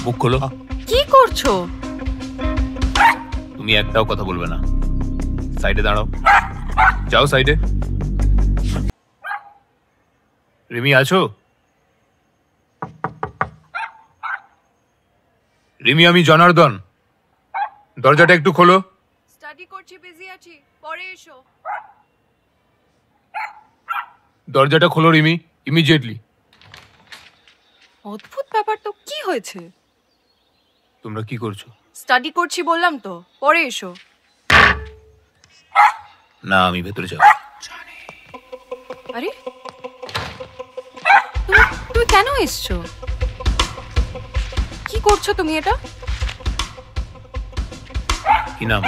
মুখ খোলো। কি করছো? তুমি একটাও কথা বলবে না। সাইডে দাঁড়াও, যাও সাইডে। রিমি আছো? রিমি, আমি জনার্দন। দরজাটা একটু খোলো। স্টাডি করছি, বিজি আছি, পরে এসো। দরজাটা খোলো রিমি, ইমিডিয়েটলি। অদ্ভুত ব্যাপার তো, কি হয়েছে? তোমরা কি করছো? স্টাডি করছি বললাম তো, পরে এসো। না, আমি ভেতরে যাব। আরে তুমি কেন এসছো? কি করছো তুমি এটা? কি নাম?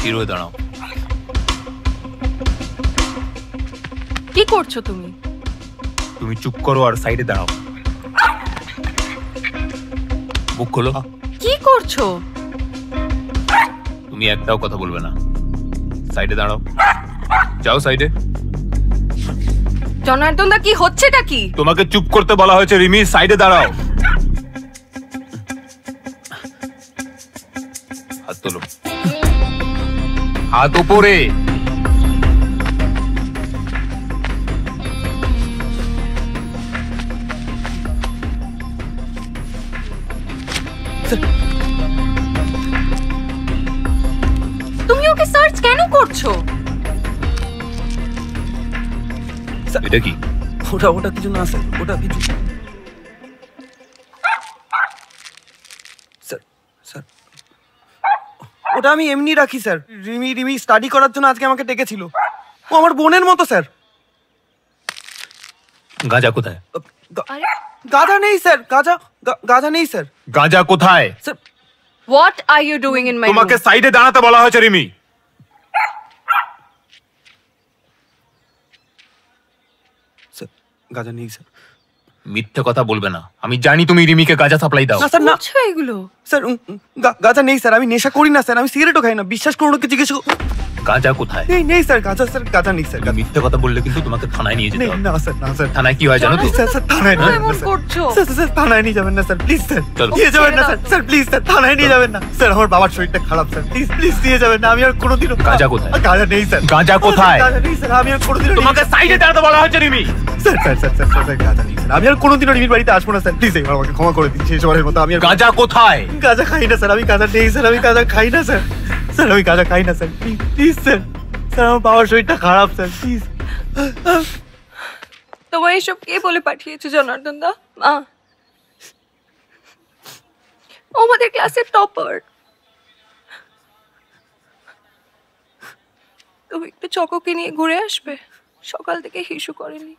হিরো, দাঁড়াও। কি করছো তুমি? তুমি চুপ করো আর সাইডে দাঁড়াও। মুখ খোলো। কি করছো? তুমি একটাও কথা বলবে না। সাইডে দাঁড়াও, যাও সাইডে। জনার্দন দা, কি হচ্ছেটা কি? তোমাকে চুপ করতে বলা হয়েছে রিমি, সাইডে দাঁড়াও। হাত তোলো, হাত উপরে। তুমি ওকে সার্চ কেন করছো? এটা কি? ওটা কিছু না স্যার, ওটা কিছু স্যার। স্যার, ওটা আমি এমনি রাখি স্যার। রিমি স্টাডি করার জন্য আজকে আমাকে ডেকেছিল। ও আমার বোনের মতো স্যার। গাঁজা কোথায়? আরে গাঁজা নেই স্যার, গাঁজা নেই স্যার। গাঁজা কোথায়? Sir, what are you doing in my room? তোমাকে সাইডে দাঁড়াতে বলা হয়েছে রিমি। স্যার, গাঁজা নেই স্যার। মিথ্যে কথা বলবে না। আমি জানি তুমি রিমিকে গাঁজা সাপ্লাই দাও। না স্যার, না করছো এগুলো? স্যার, গাঁজা নেই স্যার। আমি নেশা করি না স্যার, আমি সিগারেটও খাই না। বিশ্বাস করুন, ওকে জিজ্ঞেস গাঁজা কোথায়? নেই স্যার, গাঁজা নেই স্যার। মিথ্যে কথা বললে কিন্তু তোমাকে থানায় নিয়ে যেতে নেই, হবে। না স্যার, না স্যার। থানায় কি হয় জানো তো? স্যার, থানায় নিয়ে যাবেন না এমন স্যার। করছো? স্যার, থানায় নিয়ে যাবেন না স্যার, প্লিজ স্যার। চলো। নিয়ে যাবেন না স্যার, ছেড়ে দাও। স্যার প্লিজ স্যার, থানায় নিয়ে যাবেন না স্যার। আমার বাবার শরীরটা খারাপ স্যার, প্লিজ নিয়ে যাবেন না। আমি আর কোনোদিনও গাঁজা কোথায়? গাঁজা নেই স্যার। গাঁজা কোথায়? গাঁজা নেই স্যার, আমি আর কোনোদিনও তোমাকে সাইডে দাঁড়াতে বলা হয়েছে রিমি। স্যার গাঁজা নেই স্যার। আমি আর কোনোদিনও রিমির বাড়িতে আসবো না স্যার, প্লিজ এবার আমাকে ক্ষমা করে দিন। শেষবারের মতো আমি আর গাঁজা কোথায়? গাঁজা খাই না স্যার। আমি গাঁজা নেই স্যার, আমি গাঁজা খাই না স্যার। স্যার, আমি গাঁজা খাই না স্যার, প্লিজ স্যার। স্যার, আমার বাবার শরীরটা খারাপ স্যার, প্লিজ। তোমার এসব কে বলে পাঠিয়েছে জনার্দন দা? মা, ও আমাদের ক্লাসের টপার। তুমি একটু চকোকে নিয়ে ঘুরে আসবে? সকাল থেকে হিসু করেনি।